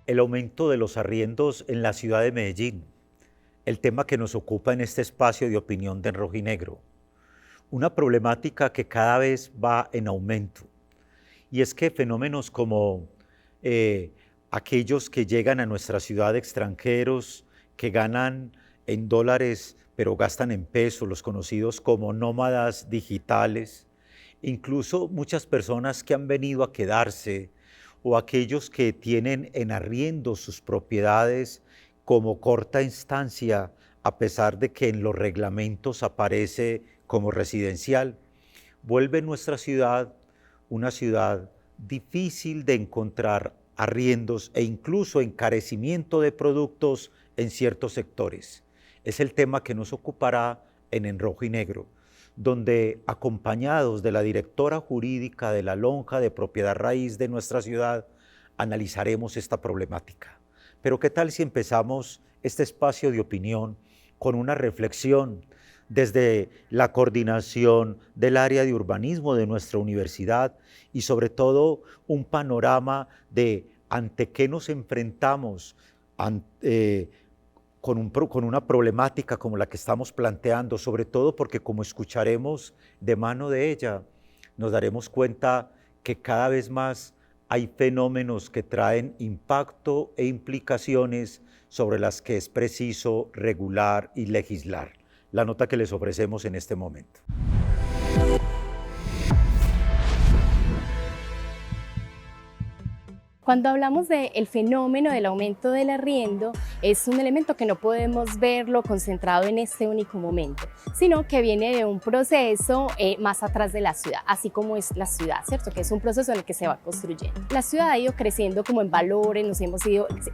el aumento de los arriendos en la ciudad de Medellín, el tema que nos ocupa en este espacio de opinión de En Rojo y Negro. Una problemática que cada vez va en aumento. Y es que fenómenos como aquellos que llegan a nuestra ciudad extranjeros, que ganan en dólares pero gastan en pesos, los conocidos como nómadas digitales, incluso muchas personas que han venido a quedarse o aquellos que tienen en arriendo sus propiedades como corta instancia, a pesar de que en los reglamentos aparece como residencial, vuelve nuestra ciudad una ciudad difícil de encontrar arriendos e incluso encarecimiento de productos en ciertos sectores. Es el tema que nos ocupará en Rojo y Negro, donde acompañados de la directora jurídica de la Lonja de Propiedad Raíz de nuestra ciudad, analizaremos esta problemática. Pero ¿qué tal si empezamos este espacio de opinión con una reflexión desde la coordinación del área de urbanismo de nuestra universidad y sobre todo un panorama de ante qué nos enfrentamos con una problemática como la que estamos planteando, sobre todo porque como escucharemos de mano de ella, nos daremos cuenta que cada vez más hay fenómenos que traen impacto e implicaciones sobre las que es preciso regular y legislar. La nota que les ofrecemos en este momento. Cuando hablamos del fenómeno del aumento del arriendo, es un elemento que no podemos verlo concentrado en este único momento, sino que viene de un proceso más atrás de la ciudad, así como es la ciudad, ¿cierto? Que es un proceso en el que se va construyendo. La ciudad ha ido creciendo como en valores,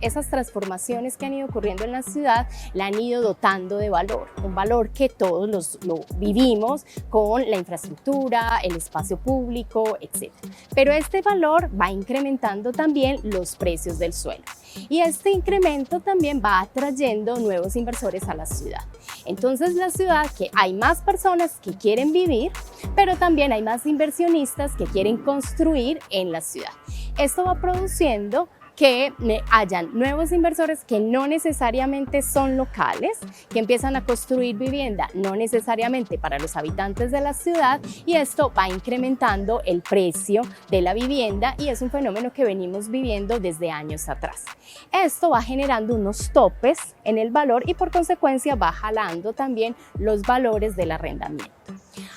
esas transformaciones que han ido ocurriendo en la ciudad la han ido dotando de valor, un valor que todos lo vivimos con la infraestructura, el espacio público, etc. Pero este valor va incrementando también los precios del suelo. Y este incremento también va atrayendo nuevos inversores a la ciudad. Entonces la ciudad, que hay más personas que quieren vivir, pero también hay más inversionistas que quieren construir en la ciudad. Esto va produciendo que hayan nuevos inversores que no necesariamente son locales, que empiezan a construir vivienda no necesariamente para los habitantes de la ciudad, y esto va incrementando el precio de la vivienda y es un fenómeno que venimos viviendo desde años atrás. Esto va generando unos topes en el valor y por consecuencia va jalando también los valores del arrendamiento.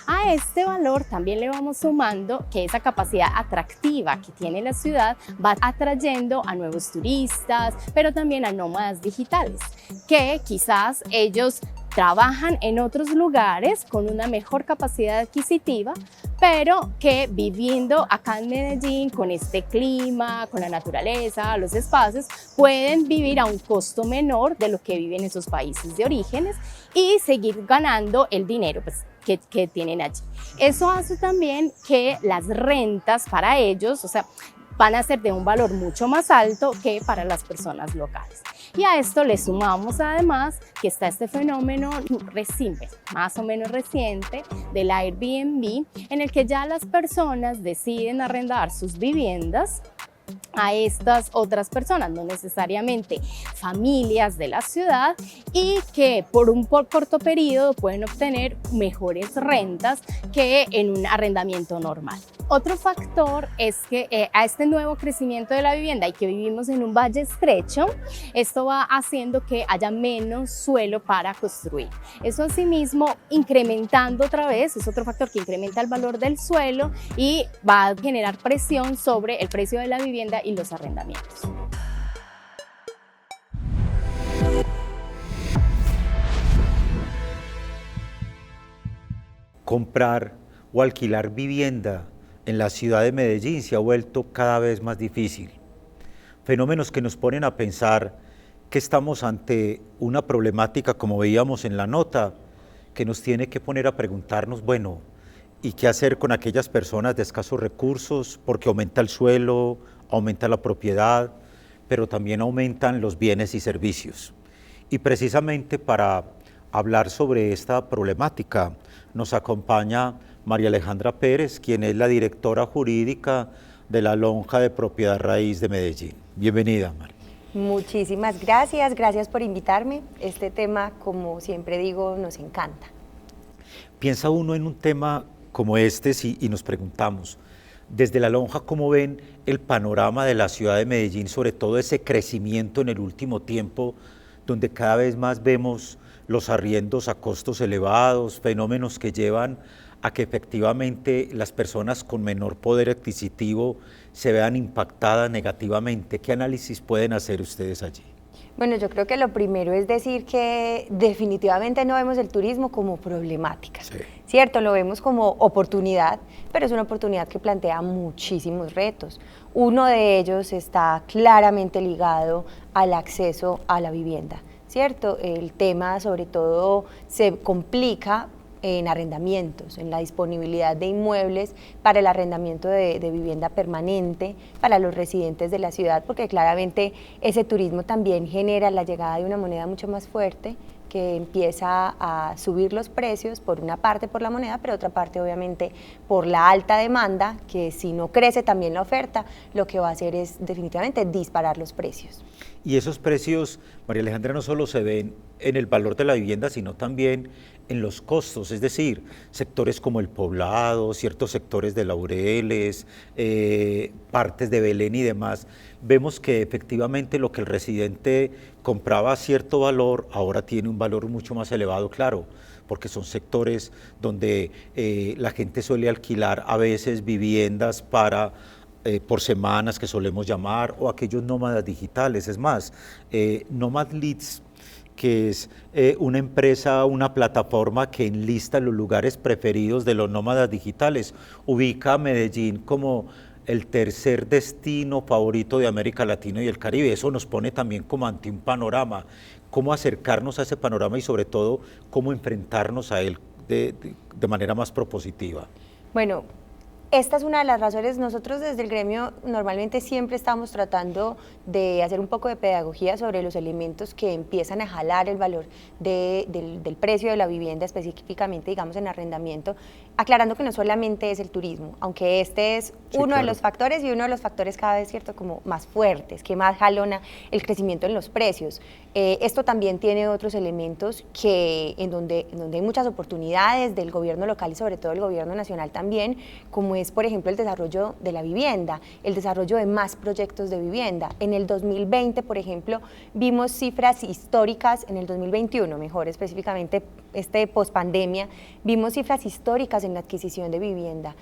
A este valor también le vamos sumando que esa capacidad atractiva que tiene la ciudad va atrayendo a nuevos turistas, pero también a nómadas digitales, que quizás ellos trabajan en otros lugares con una mejor capacidad adquisitiva, pero que viviendo acá en Medellín, con este clima, con la naturaleza, los espacios, pueden vivir a un costo menor de lo que viven en esos países de orígenes y seguir ganando el dinero que tienen allí. Eso hace también que las rentas para ellos, van a ser de un valor mucho más alto que para las personas locales. Y a esto le sumamos además que está este fenómeno reciente, más o menos reciente, del Airbnb, en el que ya las personas deciden arrendar sus viviendas a estas otras personas, no necesariamente familias de la ciudad, y que por un corto periodo pueden obtener mejores rentas que en un arrendamiento normal. Otro factor es que a este nuevo crecimiento de la vivienda y que vivimos en un valle estrecho, esto va haciendo que haya menos suelo para construir. Eso asimismo incrementando otra vez, es otro factor que incrementa el valor del suelo y va a generar presión sobre el precio de la vivienda y los arrendamientos. Comprar o alquilar vivienda en la ciudad de Medellín se ha vuelto cada vez más difícil. Fenómenos que nos ponen a pensar que estamos ante una problemática, como veíamos en la nota, que nos tiene que poner a preguntarnos, bueno, ¿y qué hacer con aquellas personas de escasos recursos? Porque aumenta el suelo, aumenta la propiedad, pero también aumentan los bienes y servicios. Y precisamente para hablar sobre esta problemática nos acompaña María Alejandra Pérez, quien es la directora jurídica de la Lonja de Propiedad Raíz de Medellín. Bienvenida, María. Muchísimas gracias, gracias por invitarme. Este tema, como siempre digo, nos encanta. Piensa uno en un tema como este y nos preguntamos, desde La Lonja, ¿cómo ven el panorama de la ciudad de Medellín, sobre todo ese crecimiento en el último tiempo, donde cada vez más vemos los arriendos a costos elevados, fenómenos que llevan a que efectivamente las personas con menor poder adquisitivo se vean impactadas negativamente? ¿Qué análisis pueden hacer ustedes allí? Bueno, yo creo que lo primero es decir que definitivamente no vemos el turismo como problemática, sí. ¿Cierto? Lo vemos como oportunidad, pero es una oportunidad que plantea muchísimos retos. Uno de ellos está claramente ligado al acceso a la vivienda, ¿cierto? El tema sobre todo se complica en arrendamientos, en la disponibilidad de inmuebles para el arrendamiento de vivienda permanente para los residentes de la ciudad, porque claramente ese turismo también genera la llegada de una moneda mucho más fuerte que empieza a subir los precios, por una parte por la moneda, pero otra parte obviamente por la alta demanda, que si no crece también la oferta, lo que va a hacer es definitivamente disparar los precios. Y esos precios, María Alejandra, no solo se ven en el valor de la vivienda, sino también en los costos, es decir, sectores como El Poblado, ciertos sectores de Laureles, partes de Belén y demás, vemos que efectivamente lo que el residente compraba a cierto valor, ahora tiene un valor mucho más elevado, claro, porque son sectores donde la gente suele alquilar a veces viviendas por semanas, que solemos llamar, o aquellos nómadas digitales. Es más, Nomad Leads, que es una empresa, una plataforma que enlista los lugares preferidos de los nómadas digitales, ubica a Medellín como el tercer destino favorito de América Latina y el Caribe. Eso nos pone también como ante un panorama, cómo acercarnos a ese panorama y sobre todo cómo enfrentarnos a él de manera más propositiva. Bueno, esta es una de las razones. Nosotros desde el gremio normalmente siempre estamos tratando de hacer un poco de pedagogía sobre los elementos que empiezan a jalar el valor del precio de la vivienda, específicamente digamos en arrendamiento, aclarando que no solamente es el turismo, aunque este es uno de los factores y uno de los factores cada vez cierto como más fuertes, que más jalona el crecimiento en los precios. Esto también tiene otros elementos en donde hay muchas oportunidades del gobierno local y sobre todo el gobierno nacional también, como es por ejemplo el desarrollo de la vivienda, el desarrollo de más proyectos de vivienda. En el 2020, por ejemplo, vimos cifras históricas, en el 2021 mejor específicamente, pospandemia, vimos cifras históricas en la adquisición de vivienda.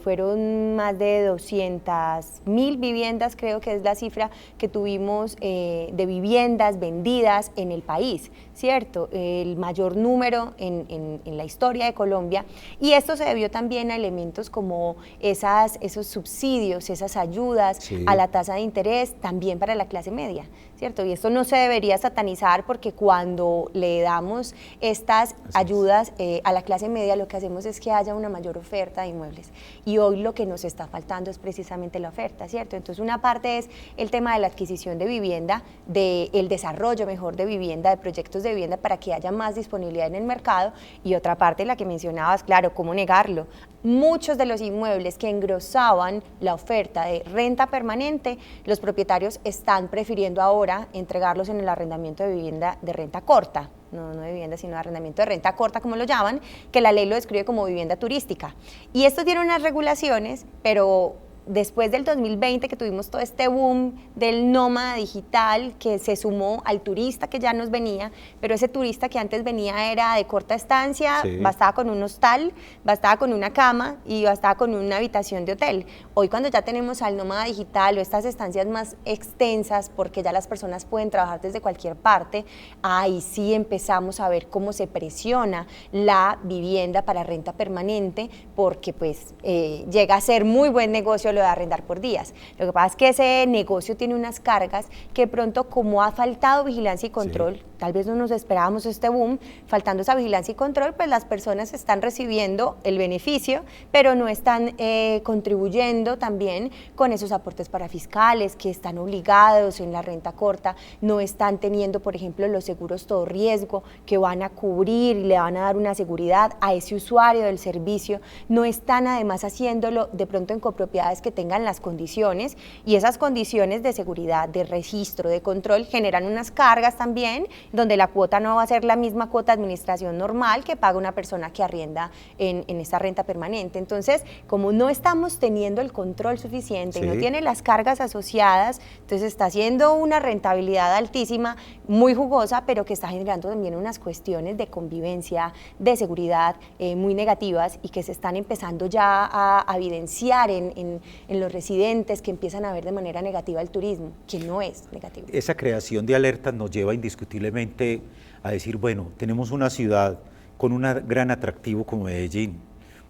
Fueron más de 200.000 viviendas, creo que es la cifra que tuvimos de viviendas vendidas en el país, ¿cierto? El mayor número en la historia de Colombia, y esto se debió también a elementos como esos subsidios, esas ayudas a la tasa de interés, también para la clase media, ¿cierto? Y esto no se debería satanizar, porque cuando le damos estas ayudas a la clase media, lo que hacemos es que haya una mayor oferta de inmuebles, y hoy lo que nos está faltando es precisamente la oferta, ¿cierto? Entonces una parte es el tema de la adquisición de vivienda, del desarrollo mejor de vivienda, de proyectos de vivienda para que haya más disponibilidad en el mercado, y otra parte la que mencionabas, claro, ¿cómo negarlo? Muchos de los inmuebles que engrosaban la oferta de renta permanente, los propietarios están prefiriendo ahora entregarlos en el arrendamiento de vivienda de renta corta, no de vivienda, sino de arrendamiento de renta corta, como lo llaman, que la ley lo describe como vivienda turística. Y esto tiene unas regulaciones, pero después del 2020, que tuvimos todo este boom del nómada digital que se sumó al turista que ya nos venía, pero ese turista que antes venía era de corta estancia, bastaba con un hostal, bastaba con una cama y bastaba con una habitación de hotel. Hoy, cuando ya tenemos al nómada digital o estas estancias más extensas, porque ya las personas pueden trabajar desde cualquier parte, ahí sí empezamos a ver cómo se presiona la vivienda para renta permanente, porque pues llega a ser muy buen negocio lo de arrendar por días. Lo que pasa es que ese negocio tiene unas cargas que pronto, como ha faltado vigilancia y control, tal vez no nos esperábamos este boom, faltando esa vigilancia y control, pues las personas están recibiendo el beneficio, pero no están contribuyendo también con esos aportes parafiscales que están obligados en la renta corta, no están teniendo, por ejemplo, los seguros todo riesgo que van a cubrir y le van a dar una seguridad a ese usuario del servicio, no están además haciéndolo de pronto en copropiedades que tengan las condiciones, y esas condiciones de seguridad, de registro, de control generan unas cargas también, donde la cuota no va a ser la misma cuota de administración normal que paga una persona que arrienda en esta renta permanente. Entonces, como no estamos teniendo el control suficiente, sí, y no tiene las cargas asociadas, entonces está haciendo una rentabilidad altísima, muy jugosa, pero que está generando también unas cuestiones de convivencia, de seguridad muy negativas, y que se están empezando ya a evidenciar en los residentes, que empiezan a ver de manera negativa el turismo, que no es negativo. Esa creación de alertas nos lleva indiscutiblemente a decir, bueno, tenemos una ciudad con un gran atractivo como Medellín,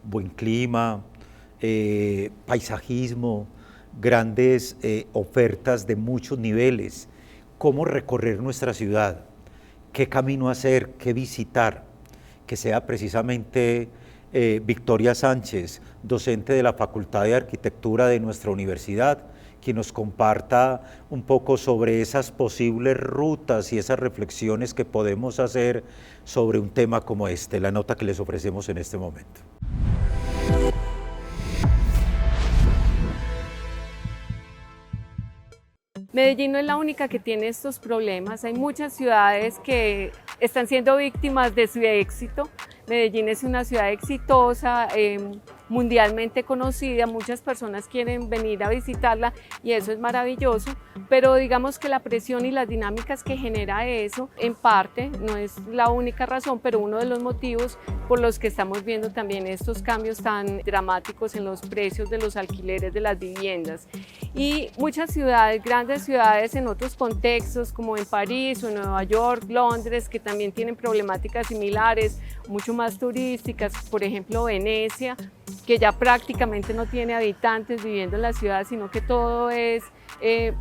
buen clima, paisajismo, grandes ofertas de muchos niveles. ¿Cómo recorrer nuestra ciudad? ¿Qué camino hacer? ¿Qué visitar? Que sea precisamente Victoria Sánchez, docente de la Facultad de Arquitectura de nuestra universidad, quien nos comparta un poco sobre esas posibles rutas y esas reflexiones que podemos hacer sobre un tema como este, la nota que les ofrecemos en este momento. Medellín no es la única que tiene estos problemas, hay muchas ciudades que están siendo víctimas de su éxito. Medellín es una ciudad exitosa, mundialmente conocida, muchas personas quieren venir a visitarla y eso es maravilloso, pero digamos que la presión y las dinámicas que genera eso, en parte, no es la única razón, pero uno de los motivos por los que estamos viendo también estos cambios tan dramáticos en los precios de los alquileres de las viviendas. Y muchas ciudades, grandes ciudades en otros contextos, como en París o en Nueva York, Londres, que también tienen problemáticas similares, mucho más turísticas, por ejemplo Venecia, que ya prácticamente no tiene habitantes viviendo en la ciudad, sino que todo es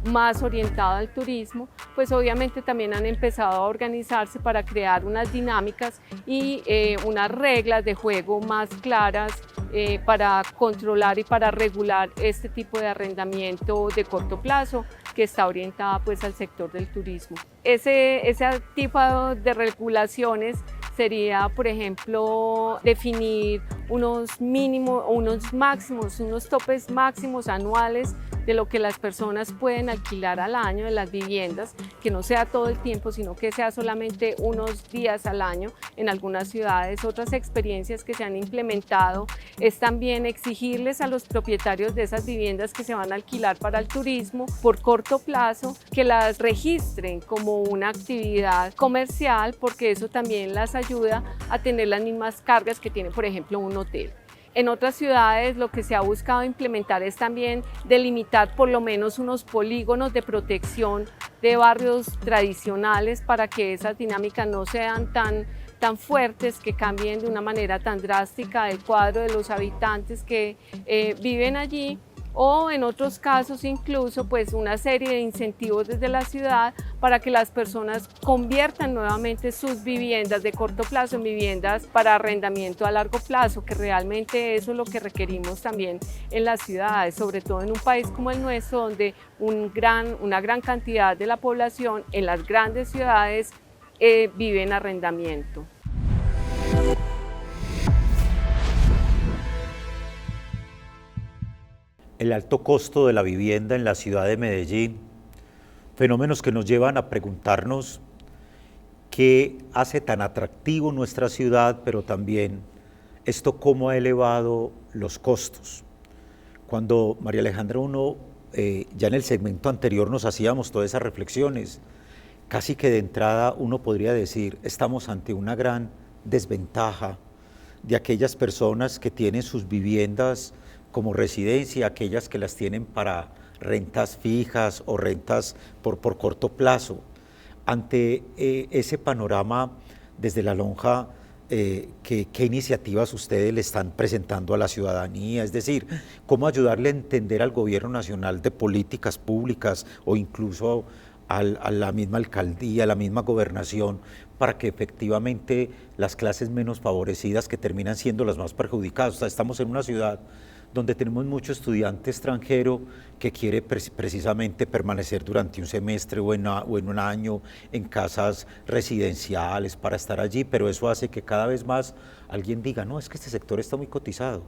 más orientado al turismo, pues obviamente también han empezado a organizarse para crear unas dinámicas y unas reglas de juego más claras para controlar y para regular este tipo de arrendamiento de corto plazo que está orientada pues al sector del turismo. Ese tipo de regulaciones sería, por ejemplo, definir unos mínimos o unos máximos, unos topes máximos anuales de lo que las personas pueden alquilar al año de las viviendas, que no sea todo el tiempo, sino que sea solamente unos días al año en algunas ciudades. Otras experiencias que se han implementado es también exigirles a los propietarios de esas viviendas que se van a alquilar para el turismo por corto plazo, que las registren como una actividad comercial, porque eso también las ayuda a tener las mismas cargas que tiene, por ejemplo, un hotel. En otras ciudades lo que se ha buscado implementar es también delimitar por lo menos unos polígonos de protección de barrios tradicionales para que esas dinámicas no sean tan fuertes, que cambien de una manera tan drástica el cuadro de los habitantes que viven allí, o en otros casos incluso pues una serie de incentivos desde la ciudad para que las personas conviertan nuevamente sus viviendas de corto plazo en viviendas para arrendamiento a largo plazo, que realmente eso es lo que requerimos también en las ciudades, sobre todo en un país como el nuestro, donde una gran cantidad de la población en las grandes ciudades vive en arrendamiento. El alto costo de la vivienda en la ciudad de Medellín, fenómenos que nos llevan a preguntarnos qué hace tan atractivo nuestra ciudad, pero también esto cómo ha elevado los costos. Cuando María Alejandra ya en el segmento anterior nos hacíamos todas esas reflexiones, casi que de entrada uno podría decir, estamos ante una gran desventaja de aquellas personas que tienen sus viviendas como residencia, aquellas que las tienen para rentas fijas o rentas por corto plazo. Ante ese panorama, desde la lonja, ¿qué iniciativas ustedes le están presentando a la ciudadanía? Es decir, ¿cómo ayudarle a entender al gobierno nacional de políticas públicas o incluso a la misma alcaldía, a la misma gobernación, para que efectivamente las clases menos favorecidas, que terminan siendo las más perjudicadas. O sea, estamos en una ciudad donde tenemos mucho estudiante extranjero que quiere precisamente permanecer durante un semestre o en un año en casas residenciales para estar allí, pero eso hace que cada vez más alguien diga, no, es que este sector está muy cotizado.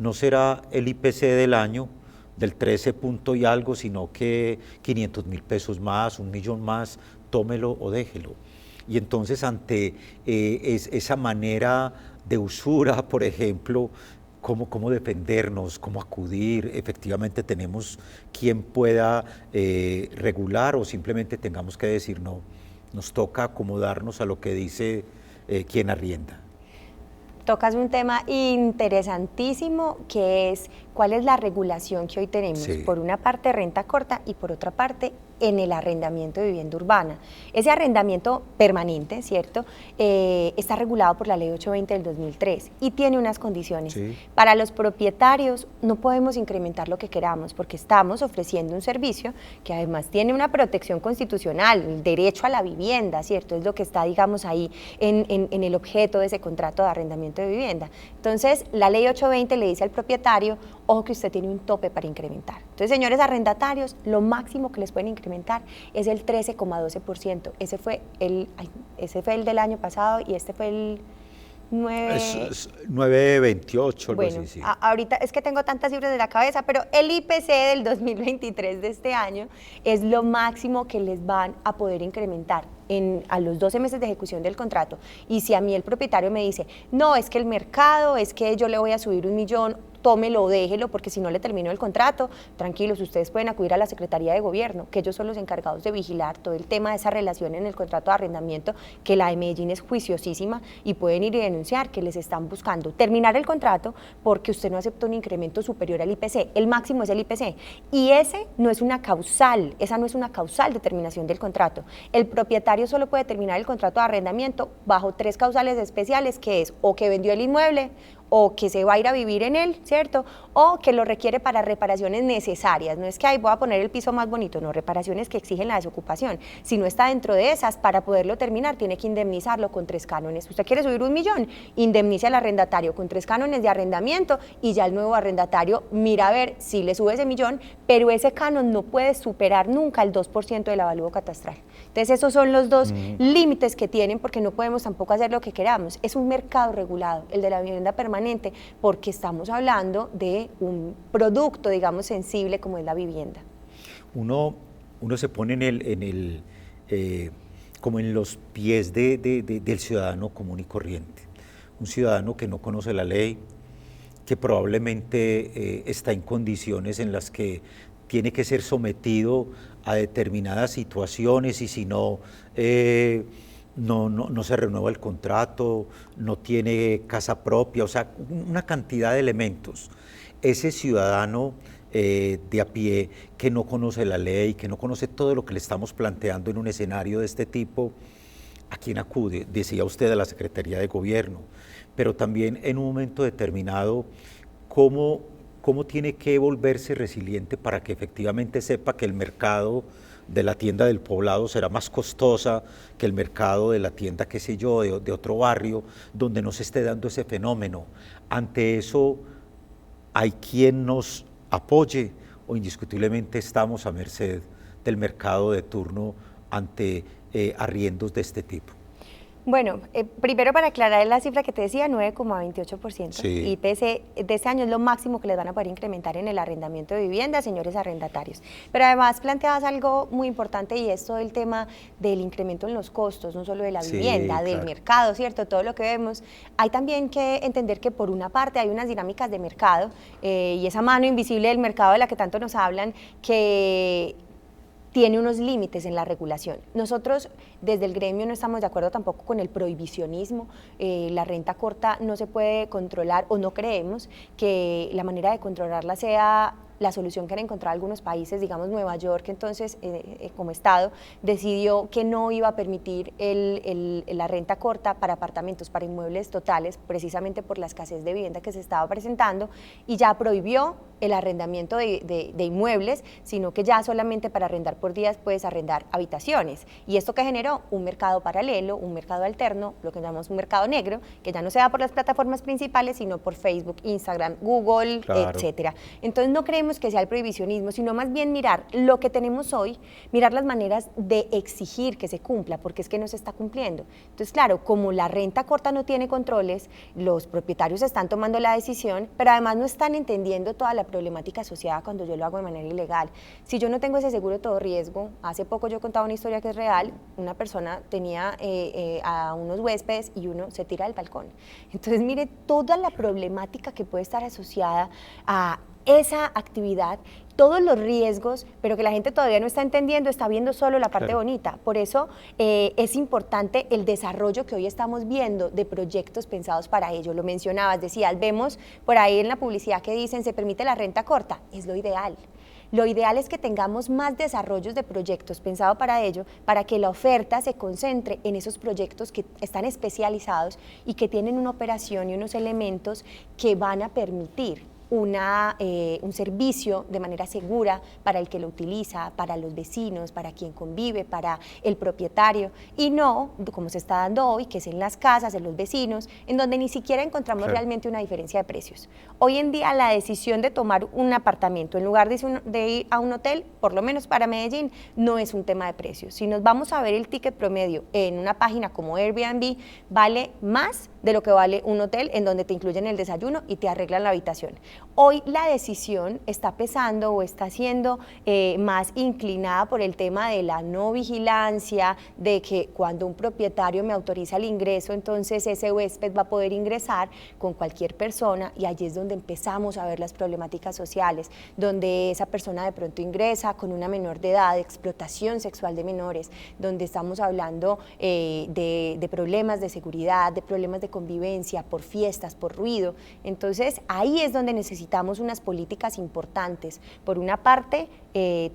No será el IPC del año, del 13 punto y algo, sino que 500.000 pesos más, 1 millón más, tómelo o déjelo. Y entonces ante esa manera de usura, por ejemplo, cómo defendernos, cómo acudir, efectivamente tenemos quien pueda regular o simplemente tengamos que decir no, nos toca acomodarnos a lo que dice quien arrienda. Tocas un tema interesantísimo que es cuál es la regulación que hoy tenemos, Sí. por una parte renta corta y por otra parte en el arrendamiento de vivienda urbana. Ese arrendamiento permanente, ¿cierto? Está regulado por la Ley 820 del 2003 y tiene unas condiciones. Sí. Para los propietarios no podemos incrementar lo que queramos porque estamos ofreciendo un servicio que además tiene una protección constitucional, el derecho a la vivienda, ¿cierto? Es lo que está, digamos, ahí en el objeto de ese contrato de arrendamiento de vivienda. Entonces, la Ley 820 le dice al propietario, ojo que usted tiene un tope para incrementar. Entonces, señores arrendatarios, lo máximo que les pueden incrementar es el 13,12%. Ese fue el del año pasado y este fue el 9.28, algo bueno, así, sí. Ahorita es que tengo tantas cifras de la cabeza, pero el IPC del 2023 de este año es lo máximo que les van a poder incrementar a los 12 meses de ejecución del contrato. Y si a mí el propietario me dice, no, es que el mercado, es que yo le voy a subir 1 millón, tómelo, déjelo, porque si no le termino el contrato, tranquilos, ustedes pueden acudir a la Secretaría de Gobierno, que ellos son los encargados de vigilar todo el tema de esa relación en el contrato de arrendamiento, que la de Medellín es juiciosísima, y pueden ir y denunciar que les están buscando terminar el contrato porque usted no aceptó un incremento superior al IPC, el máximo es el IPC, y ese no es una causal, esa no es una causal de terminación del contrato. El propietario solo puede terminar el contrato de arrendamiento bajo 3 causales especiales, que es o que vendió el inmueble, o que se va a ir a vivir en él, ¿cierto? O que lo requiere para reparaciones necesarias. No es que ahí voy a poner el piso más bonito, no, reparaciones que exigen la desocupación. Si no está dentro de esas, para poderlo terminar, tiene que indemnizarlo con 3 cánones. Usted quiere subir 1 millón, indemnice al arrendatario con 3 cánones de arrendamiento y ya el nuevo arrendatario mira a ver si le sube ese millón, pero ese canon no puede superar nunca el 2% del avalúo catastral. Entonces esos son los dos límites que tienen, porque no podemos tampoco hacer lo que queramos. Es un mercado regulado, el de la vivienda permanente, porque estamos hablando de un producto, digamos, sensible como es la vivienda. Uno se pone como en los pies del ciudadano común y corriente. Un ciudadano que no conoce la ley, que probablemente está en condiciones en las que tiene que ser sometido a determinadas situaciones y si no, no se renueva el contrato, no tiene casa propia, o sea, una cantidad de elementos. Ese ciudadano de a pie que no conoce la ley, que no conoce todo lo que le estamos planteando en un escenario de este tipo, ¿a quién acude? Decía usted, a la Secretaría de Gobierno, pero también en un momento determinado, ¿cómo tiene que volverse resiliente para que efectivamente sepa que el mercado de la tienda del poblado será más costosa que el mercado de la tienda, qué sé yo, de otro barrio, donde no se esté dando ese fenómeno? Ante eso, ¿hay quien nos apoye o indiscutiblemente estamos a merced del mercado de turno ante arriendos de este tipo? Bueno, primero para aclarar la cifra que te decía, 9,28%. Sí. IPC de este año es lo máximo que les van a poder incrementar en el arrendamiento de vivienda, señores arrendatarios. Pero además planteabas algo muy importante y es todo el tema del incremento en los costos, no solo de la vivienda, Sí, del claro. mercado, ¿cierto? Todo lo que vemos. Hay también que entender que por una parte hay unas dinámicas de mercado y esa mano invisible del mercado de la que tanto nos hablan, que tiene unos límites en la regulación. Nosotros desde el gremio no estamos de acuerdo tampoco con el prohibicionismo. La renta corta no se puede controlar, o no creemos que la manera de controlarla sea la solución que han encontrado algunos países, digamos Nueva York, entonces como estado, decidió que no iba a permitir la renta corta para apartamentos, para inmuebles totales, precisamente por la escasez de vivienda que se estaba presentando, y ya prohibió el arrendamiento de inmuebles, sino que ya solamente para arrendar por días puedes arrendar habitaciones. ¿Y esto que generó? Un mercado paralelo, un mercado alterno, lo que llamamos un mercado negro, que ya no se da por las plataformas principales, sino por Facebook, Instagram, Google, claro, etcétera. Entonces no creemos que sea el prohibicionismo, sino más bien mirar lo que tenemos hoy, mirar las maneras de exigir que se cumpla, porque es que no se está cumpliendo. Entonces, claro, como la renta corta no tiene controles, los propietarios están tomando la decisión, pero además no están entendiendo toda la problemática asociada cuando yo lo hago de manera ilegal. Si yo no tengo ese seguro de todo riesgo, hace poco yo contaba una historia que es real, una persona tenía a unos huéspedes y uno se tira del balcón. Entonces, mire toda la problemática que puede estar asociada a esa actividad, todos los riesgos, pero que la gente todavía no está entendiendo, está viendo solo la parte bonita. Por eso es importante el desarrollo que hoy estamos viendo de proyectos pensados para ello. Lo mencionabas, decías, vemos por ahí en la publicidad que dicen se permite la renta corta, es lo ideal. Lo ideal es que tengamos más desarrollos de proyectos pensados para ello, para que la oferta se concentre en esos proyectos que están especializados y que tienen una operación y unos elementos que van a permitir un servicio de manera segura para el que lo utiliza, para los vecinos, para quien convive, para el propietario, y no como se está dando hoy, que es en las casas, en los vecinos, en donde ni siquiera encontramos realmente una diferencia de precios. Hoy en día la decisión de tomar un apartamento en lugar de ir a un hotel, por lo menos para Medellín, no es un tema de precios. Si nos vamos a ver el ticket promedio en una página como Airbnb, vale más de lo que vale un hotel en donde te incluyen el desayuno y te arreglan la habitación. Hoy la decisión está pesando o está siendo más inclinada por el tema de la no vigilancia, de que cuando un propietario me autoriza el ingreso, entonces ese huésped va a poder ingresar con cualquier persona, y allí es donde empezamos a ver las problemáticas sociales, donde esa persona de pronto ingresa con una menor de edad, de explotación sexual de menores, donde estamos hablando de problemas de seguridad, de problemas de convivencia, por fiestas, por ruido. Entonces ahí es donde necesitamos unas políticas importantes. Por una parte,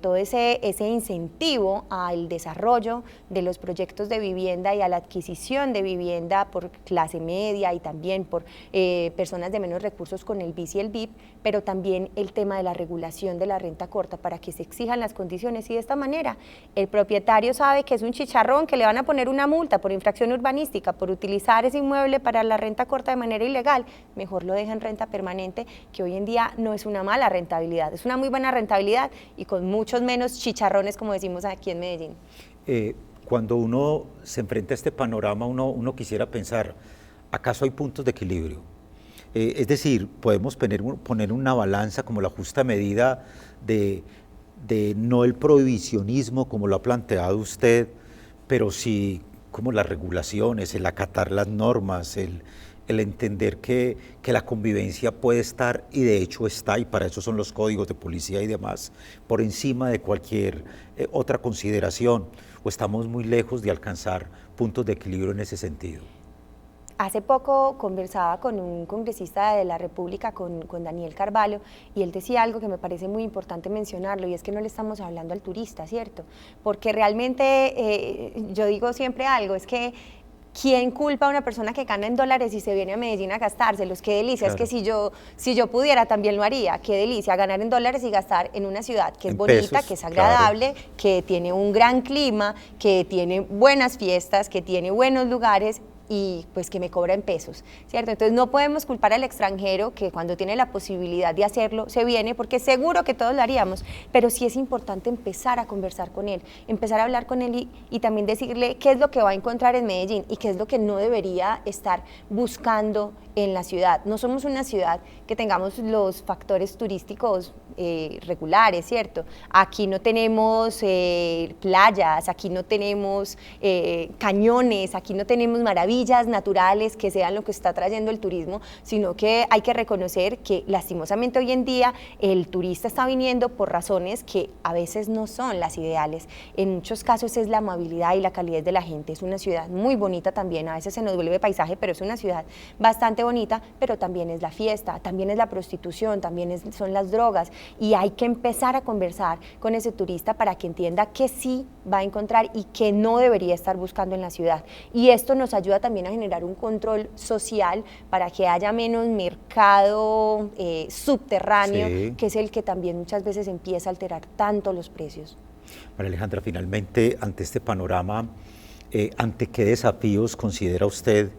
todo ese incentivo al desarrollo de los proyectos de vivienda y a la adquisición de vivienda por clase media y también por personas de menos recursos con el BIS y el BIP, pero también el tema de la regulación de la renta corta para que se exijan las condiciones, y de esta manera el propietario sabe que es un chicharrón, que le van a poner una multa por infracción urbanística por utilizar ese inmueble para la renta corta de manera ilegal, mejor lo deja en renta permanente, que hoy en día no es una mala rentabilidad, es una muy buena rentabilidad y con muchos menos chicharrones, como decimos aquí en Medellín. Cuando uno se enfrenta a este panorama, uno quisiera pensar, ¿acaso hay puntos de equilibrio? Es decir, podemos poner una balanza como la justa medida de no el prohibicionismo como lo ha planteado usted, pero sí como las regulaciones, el acatar las normas, el entender que la convivencia puede estar, y de hecho está, y para eso son los códigos de policía y demás, por encima de cualquier otra consideración, o estamos muy lejos de alcanzar puntos de equilibrio en ese sentido. Hace poco conversaba con un congresista de la República, con Daniel Carvalho, y él decía algo que me parece muy importante mencionarlo, y es que no le estamos hablando al turista, ¿cierto? Porque realmente yo digo siempre algo, es que ¿quién culpa a una persona que gana en dólares y se viene a Medellín a gastárselos? Qué delicia, claro. Es que si yo pudiera también lo haría, qué delicia ganar en dólares y gastar en una ciudad que es bonita, pesos, que es agradable, claro, que tiene un gran clima, que tiene buenas fiestas, que tiene buenos lugares, y pues que me cobra en pesos, ¿cierto? Entonces no podemos culpar al extranjero que cuando tiene la posibilidad de hacerlo se viene, porque seguro que todos lo haríamos, pero sí es importante empezar a conversar con él, empezar a hablar con él y también decirle qué es lo que va a encontrar en Medellín y qué es lo que no debería estar buscando en la ciudad. No somos una ciudad que tengamos los factores turísticos regulares, ¿cierto? Aquí no tenemos playas, aquí no tenemos cañones, aquí no tenemos maravillas, maravillas naturales que sean lo que está trayendo el turismo, sino que hay que reconocer que lastimosamente hoy en día el turista está viniendo por razones que a veces no son las ideales. En muchos casos es la amabilidad y la calidez de la gente. Es una ciudad muy bonita también, a veces se nos vuelve paisaje, pero es una ciudad bastante bonita, pero también es la fiesta, también es la prostitución, también son las drogas, y hay que empezar a conversar con ese turista para que entienda que sí va a encontrar y que no debería estar buscando en la ciudad. Y esto nos ayuda también a generar un control social para que haya menos mercado subterráneo, sí, que es el que también muchas veces empieza a alterar tanto los precios. María Alejandra, finalmente, ante este panorama, ¿ante qué desafíos considera usted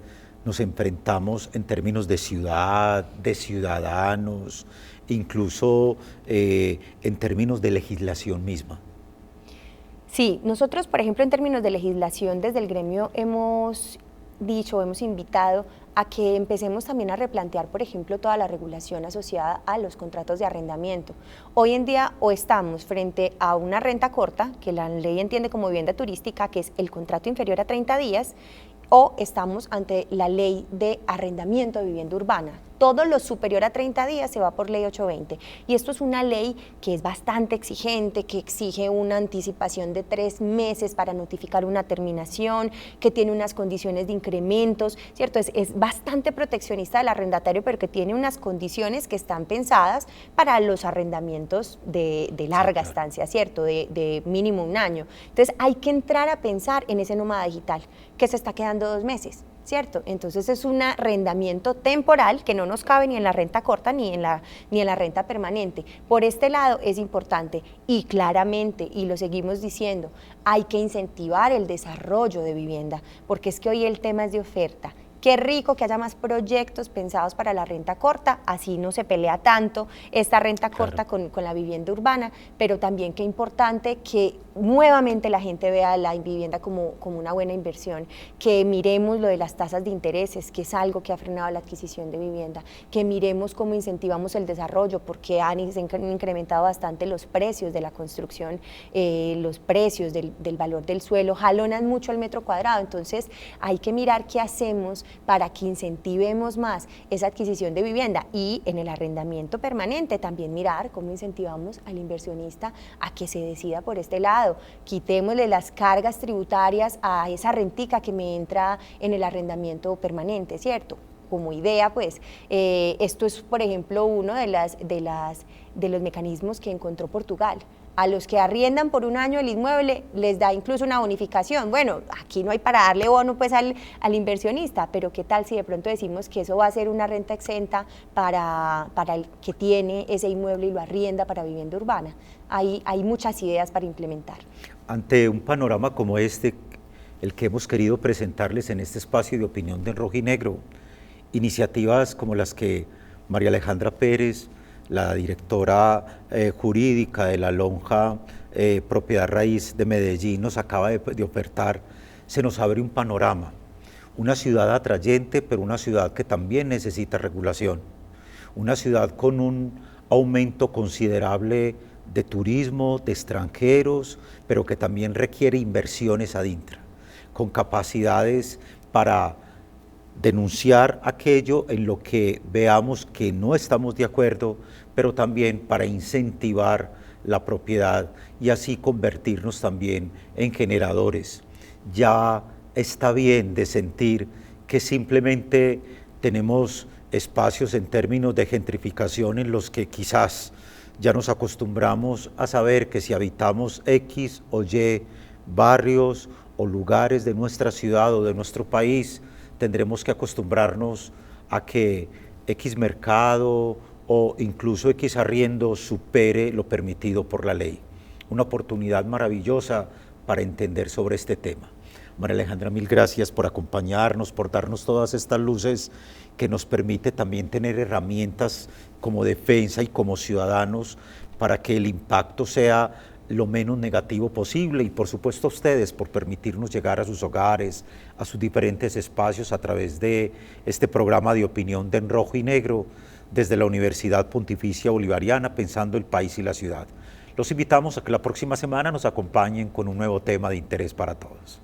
nos enfrentamos en términos de ciudad, de ciudadanos, incluso en términos de legislación misma? Sí, nosotros, por ejemplo, en términos de legislación, desde el gremio hemos invitado a que empecemos también a replantear, por ejemplo, toda la regulación asociada a los contratos de arrendamiento. Hoy en día o estamos frente a una renta corta, que la ley entiende como vivienda turística, que es el contrato inferior a 30 días, o estamos ante la ley de arrendamiento de vivienda urbana. Todo lo superior a 30 días se va por ley 820, y esto es una ley que es bastante exigente, que exige una anticipación de 3 meses para notificar una terminación, que tiene unas condiciones de incrementos, ¿cierto? Es bastante proteccionista del arrendatario, pero que tiene unas condiciones que están pensadas para los arrendamientos de larga estancia, ¿cierto? De mínimo 1 año. Entonces hay que entrar a pensar en ese nómada digital, que se está quedando 2 meses. ¿Cierto? Entonces es un arrendamiento temporal que no nos cabe ni en la renta corta ni en la renta permanente. Por este lado es importante, y claramente, y lo seguimos diciendo, hay que incentivar el desarrollo de vivienda, porque es que hoy el tema es de oferta. Qué rico que haya más proyectos pensados para la renta corta, así no se pelea tanto esta renta corta con la vivienda urbana, pero también qué importante que nuevamente la gente vea la vivienda como una buena inversión, que miremos lo de las tasas de intereses, que es algo que ha frenado la adquisición de vivienda, que miremos cómo incentivamos el desarrollo, porque han incrementado bastante los precios de la construcción, los precios del valor del suelo, jalonan mucho el metro cuadrado. Entonces hay que mirar qué hacemos para que incentivemos más esa adquisición de vivienda, y en el arrendamiento permanente también mirar cómo incentivamos al inversionista a que se decida por este lado. Quitémosle las cargas tributarias a esa rentica que me entra en el arrendamiento permanente, ¿cierto? Como idea, pues, esto es, por ejemplo, uno de los mecanismos que encontró Portugal. A los que arriendan por 1 año el inmueble les da incluso una bonificación. Bueno, aquí no hay para darle bono pues al inversionista, pero ¿qué tal si de pronto decimos que eso va a ser una renta exenta para el que tiene ese inmueble y lo arrienda para vivienda urbana? Hay muchas ideas para implementar. Ante un panorama como este, el que hemos querido presentarles en este espacio de opinión de En Rojo y Negro, iniciativas como las que María Alejandra Pérez, la directora jurídica de la Lonja Propiedad Raíz de Medellín, nos acaba de ofertar, se nos abre un panorama, una ciudad atrayente, pero una ciudad que también necesita regulación, una ciudad con un aumento considerable de turismo, de extranjeros, pero que también requiere inversiones adintra, con capacidades para denunciar aquello en lo que veamos que no estamos de acuerdo, pero también para incentivar la propiedad y así convertirnos también en generadores. Ya está bien de sentir que simplemente tenemos espacios en términos de gentrificación en los que quizás ya nos acostumbramos a saber que si habitamos X o Y barrios o lugares de nuestra ciudad o de nuestro país, tendremos que acostumbrarnos a que X mercado o incluso X arriendo supere lo permitido por la ley. Una oportunidad maravillosa para entender sobre este tema. María Alejandra, mil gracias por acompañarnos, por darnos todas estas luces que nos permite también tener herramientas como defensa y como ciudadanos para que el impacto sea lo menos negativo posible, y por supuesto a ustedes por permitirnos llegar a sus hogares, a sus diferentes espacios a través de este programa de opinión de En Rojo y Negro desde la Universidad Pontificia Bolivariana, pensando el país y la ciudad. Los invitamos a que la próxima semana nos acompañen con un nuevo tema de interés para todos.